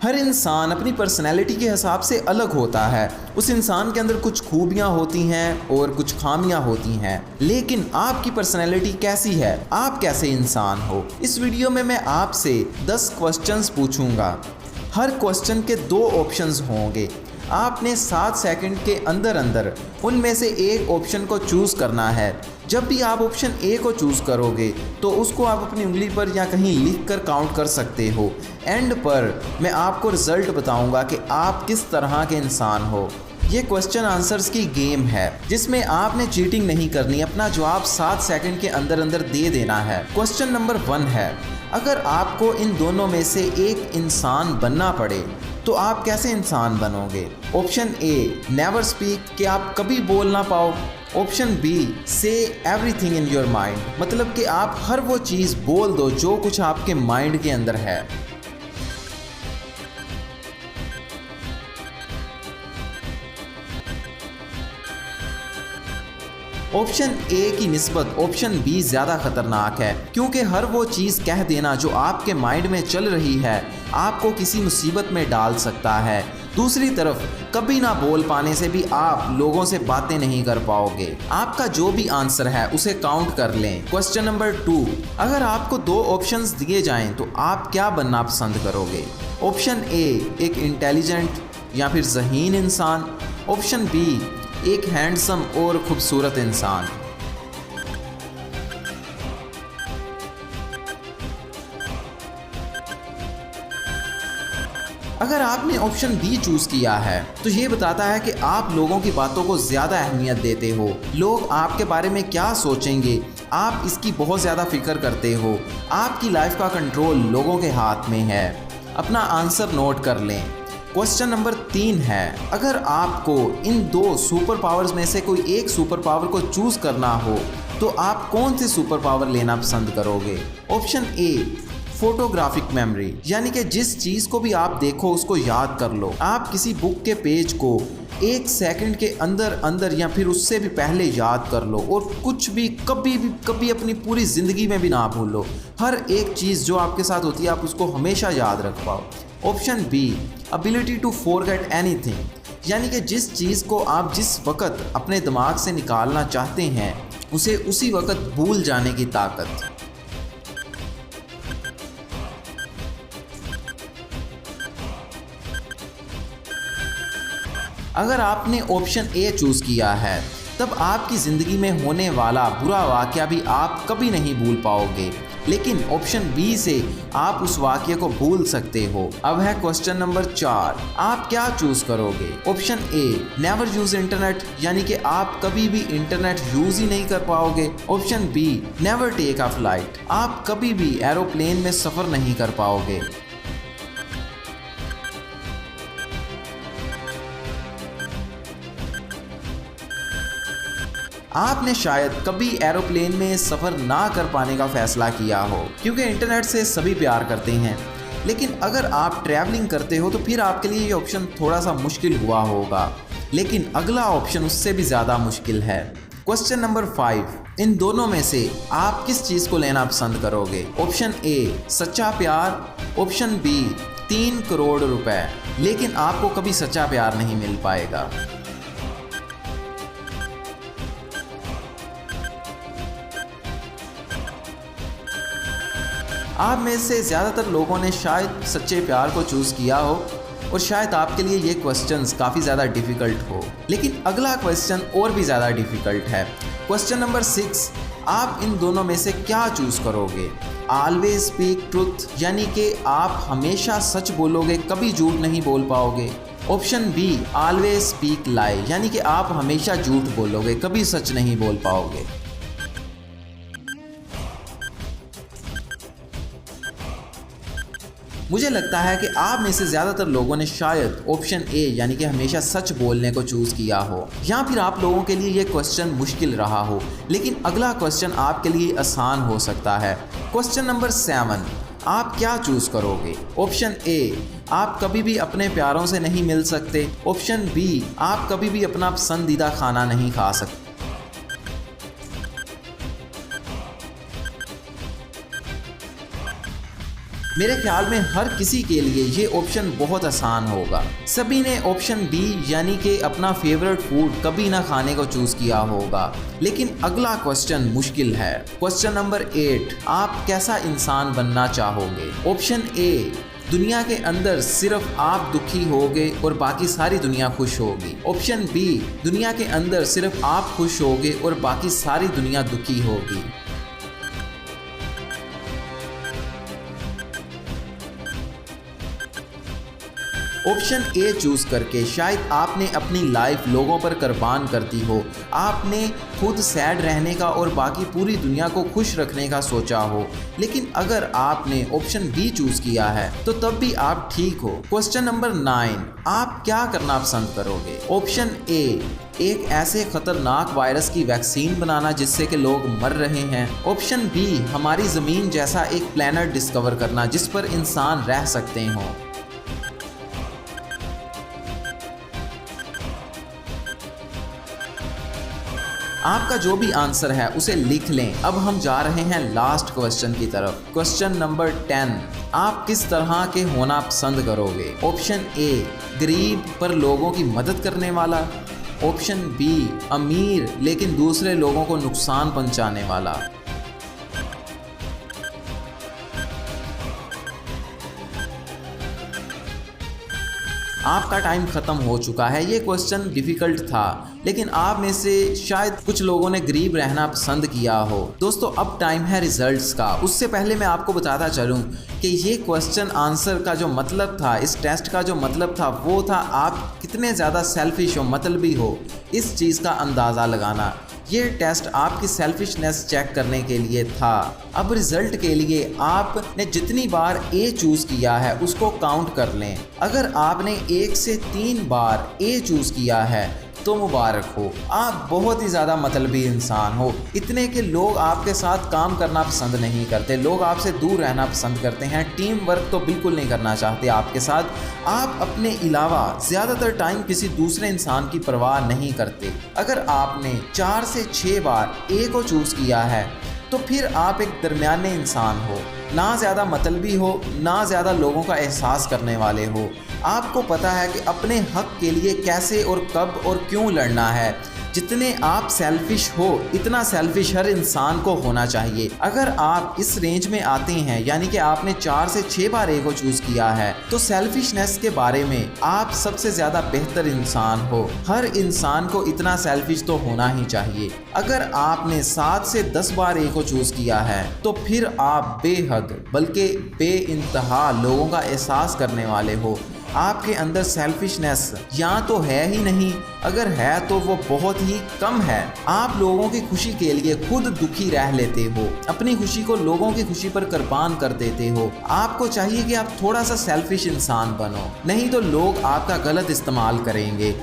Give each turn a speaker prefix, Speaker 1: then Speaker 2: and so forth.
Speaker 1: हर इंसान अपनी पर्सनैलिटी के हिसाब से अलग होता है। उस इंसान के अंदर कुछ खूबियाँ होती हैं और कुछ खामियाँ होती हैं। लेकिन आपकी पर्सनैलिटी कैसी है, आप कैसे इंसान हो? इस वीडियो में मैं आपसे 10 क्वेश्चंस पूछूंगा। हर क्वेश्चन के 2 ऑप्शंस होंगे। आपने 7 सेकंड के अंदर अंदर उनमें से एक ऑप्शन को चूज़ करना है। जब भी आप ऑप्शन ए को चूज़ करोगे तो उसको आप अपनी उंगली पर या कहीं लिख कर काउंट कर सकते हो। एंड पर मैं आपको रिजल्ट बताऊंगा कि आप किस तरह के इंसान हो। ये क्वेश्चन आंसर्स की गेम है जिसमें आपने चीटिंग नहीं करनी, अपना जवाब 7 सेकंड के अंदर अंदर दे देना है। क्वेश्चन नंबर 1 है, अगर आपको इन दोनों में से एक इंसान बनना पड़े तो आप कैसे इंसान बनोगे? ऑप्शन ए, नेवर स्पीक, कि आप कभी बोल ना पाओ। ऑप्शन बी, से एवरीथिंग इन योर माइंड, मतलब कि आप हर वो चीज़ बोल दो जो कुछ आपके माइंड के अंदर है। ऑप्शन ए की निस्बत ऑप्शन बी ज़्यादा खतरनाक है, क्योंकि हर वो चीज़ कह देना जो आपके माइंड में चल रही है आपको किसी मुसीबत में डाल सकता है। दूसरी तरफ कभी ना बोल पाने से भी आप लोगों से बातें नहीं कर पाओगे। आपका जो भी आंसर है उसे काउंट कर लें। क्वेश्चन नंबर 2, अगर आपको 2 ऑप्शंस दिए जाएं तो आप क्या बनना पसंद करोगे? ऑप्शन ए, एक इंटेलिजेंट या फिर ज़हीन इंसान। ऑप्शन बी, एक हैंडसम और खूबसूरत इंसान। अगर आपने ऑप्शन बी चूज किया है तो ये बताता है कि आप लोगों की बातों को ज़्यादा अहमियत देते हो। लोग आपके बारे में क्या सोचेंगे आप इसकी बहुत ज़्यादा फिक्र करते हो। आपकी लाइफ का कंट्रोल लोगों के हाथ में है। अपना आंसर नोट कर लें। क्वेश्चन नंबर 3 है, अगर आपको इन 2 सुपर पावर्स में से कोई एक सुपर पावर को चूज करना हो तो आप कौन सी सुपर पावर लेना पसंद करोगे? ऑप्शन ए, फोटोग्राफिक मेमोरी, यानी कि जिस चीज़ को भी आप देखो उसको याद कर लो। आप किसी बुक के पेज को 1 सेकंड के अंदर अंदर या फिर उससे भी पहले याद कर लो और कुछ भी कभी अपनी पूरी ज़िंदगी में भी ना भूलो। हर एक चीज़ जो आपके साथ होती है आप उसको हमेशा याद रख पाओ। Option B, ability to forget anything, यानी कि जिस चीज़ को आप जिस वक्त अपने दिमाग से निकालना चाहते हैं उसे उसी वक्त भूल जाने की ताकत। अगर आपने ऑप्शन ए चूज़ किया है तब आपकी ज़िंदगी में होने वाला बुरा वाक़या भी आप कभी नहीं भूल पाओगे, लेकिन ऑप्शन बी से आप उस वाक़ये को भूल सकते हो। अब है क्वेश्चन नंबर 4, आप क्या चूज़ करोगे? Option A, never use internet, यानी कि आप कभी भी इंटरनेट यूज़ ही नहीं कर पाओगे। Option B, never take a flight, आप कभी भी एरोप्लेन में सफ़र नहीं कर पाओगे। आपने शायद कभी एरोप्लेन में सफ़र ना कर पाने का फ़ैसला किया हो, क्योंकि इंटरनेट से सभी प्यार करते हैं। लेकिन अगर आप ट्रैवलिंग करते हो तो फिर आपके लिए ये ऑप्शन थोड़ा सा मुश्किल हुआ होगा, लेकिन अगला ऑप्शन उससे भी ज़्यादा मुश्किल है। क्वेश्चन नंबर 5, इन दोनों में से आप किस चीज़ को लेना पसंद करोगे? ऑप्शन ए, सच्चा प्यार। ऑप्शन बी, 3 करोड़ रुपए, लेकिन आपको कभी सच्चा प्यार नहीं मिल पाएगा। आप में से ज़्यादातर लोगों ने शायद सच्चे प्यार को चूज़ किया हो और शायद आपके लिए ये क्वेश्चंस काफ़ी ज़्यादा डिफ़िकल्ट हो, लेकिन अगला क्वेश्चन और भी ज़्यादा डिफ़िकल्ट है। क्वेश्चन नंबर 6, आप इन दोनों में से क्या चूज़ करोगे? ऑलवेज स्पीक ट्रुथ, यानी कि आप हमेशा सच बोलोगे, कभी झूठ नहीं बोल पाओगे। ऑप्शन बी, ऑलवेज स्पीक लाई, यानी कि आप हमेशा झूठ बोलोगे, कभी सच नहीं बोल पाओगे। मुझे लगता है कि आप में से ज़्यादातर लोगों ने शायद ऑप्शन ए, यानी कि हमेशा सच बोलने को चूज़ किया हो, या फिर आप लोगों के लिए ये क्वेश्चन मुश्किल रहा हो, लेकिन अगला क्वेश्चन आपके लिए आसान हो सकता है। क्वेश्चन नंबर 7, आप क्या चूज़ करोगे? ऑप्शन ए, आप कभी भी अपने प्यारों से नहीं मिल सकते। ऑप्शन बी, आप कभी भी अपना पसंदीदा खाना नहीं खा सकते। मेरे ख्याल में हर किसी के लिए ये ऑप्शन बहुत आसान होगा। सभी ने ऑप्शन बी यानी कि अपना फेवरेट फूड कभी ना खाने को चूज किया होगा। लेकिन अगला क्वेश्चन मुश्किल है। क्वेश्चन नंबर 8, आप कैसा इंसान बनना चाहोगे? ऑप्शन ए, दुनिया के अंदर सिर्फ आप दुखी होगे और बाकी सारी दुनिया खुश होगी। ऑप्शन बी, दुनिया के अंदर सिर्फ आप खुश होगे और बाकी सारी दुनिया दुखी होगी। ऑप्शन ए चूज करके शायद आपने अपनी लाइफ लोगों पर कुर्बान कर दी हो। आपने खुद सैड रहने का और बाकी पूरी दुनिया को खुश रखने का सोचा हो। लेकिन अगर आपने ऑप्शन बी चूज किया है तो तब भी आप ठीक हो। क्वेश्चन नंबर 9, आप क्या करना पसंद करोगे? ऑप्शन ए, एक ऐसे खतरनाक वायरस की वैक्सीन बनाना जिससे कि लोग मर रहे हैं। ऑप्शन बी, हमारी ज़मीन जैसा एक प्लैनेट डिस्कवर करना जिस पर इंसान रह सकते हों। आपका जो भी आंसर है उसे लिख लें। अब हम जा रहे हैं लास्ट क्वेश्चन की तरफ। क्वेश्चन नंबर 10, आप किस तरह के होना पसंद करोगे? ऑप्शन ए, गरीब पर लोगों की मदद करने वाला। ऑप्शन बी, अमीर लेकिन दूसरे लोगों को नुकसान पहुंचाने वाला। आपका टाइम ख़त्म हो चुका है। ये क्वेश्चन डिफ़िकल्ट था, लेकिन आप में से शायद कुछ लोगों ने गरीब रहना पसंद किया हो। दोस्तों, अब टाइम है रिजल्ट्स का। उससे पहले मैं आपको बताता चलूं कि ये क्वेश्चन आंसर का जो मतलब था, इस टेस्ट का जो मतलब था, वो था आप कितने ज़्यादा सेल्फिश हो, मतलबी हो, इस चीज़ का अंदाज़ा लगाना। ये टेस्ट आपकी सेल्फिशनेस चेक करने के लिए था। अब रिजल्ट के लिए आपने जितनी बार ए चूज़ किया है उसको काउंट कर लें। अगर आपने 1 से 3 बार ए चूज़ किया है तो मुबारक हो, आप बहुत ही ज़्यादा मतलबी इंसान हो। इतने के लोग आपके साथ काम करना पसंद नहीं करते, लोग आपसे दूर रहना पसंद करते हैं, टीम वर्क तो बिल्कुल नहीं करना चाहते आपके साथ। आप अपने अलावा ज़्यादातर टाइम किसी दूसरे इंसान की परवाह नहीं करते। अगर आपने 4 से 6 बार ए को चूज़ किया है तो फिर आप एक दरमियाने इंसान हो, ना ज़्यादा मतलबी हो, ना ज़्यादा लोगों का एहसास करने वाले हो। आपको पता है कि अपने हक के लिए कैसे और कब और क्यों लड़ना है। जितने आप सेल्फिश हो, इतना सेल्फिश हर इंसान को होना चाहिए। अगर आप इस रेंज में आते हैं, यानी कि आपने 4 से 6 बार ए को चूज़ किया है, तो सेल्फिशनेस के बारे में आप सबसे ज़्यादा बेहतर इंसान हो। हर इंसान को इतना सेल्फिश तो होना ही चाहिए। अगर आपने 7 से 10 बार ए को चूज़ किया है तो फिर आप बेहद बल्कि बेइंतहा लोगों का एहसास करने वाले हो। आपके अंदर सेल्फिशनेस या तो है ही नहीं, अगर है तो वो बहुत ही कम है। आप लोगों की खुशी के लिए खुद दुखी रह लेते हो, अपनी खुशी को लोगों की खुशी पर कुर्बान कर देते हो। आपको चाहिए कि आप थोड़ा सा सेल्फिश इंसान बनो, नहीं तो लोग आपका गलत इस्तेमाल करेंगे।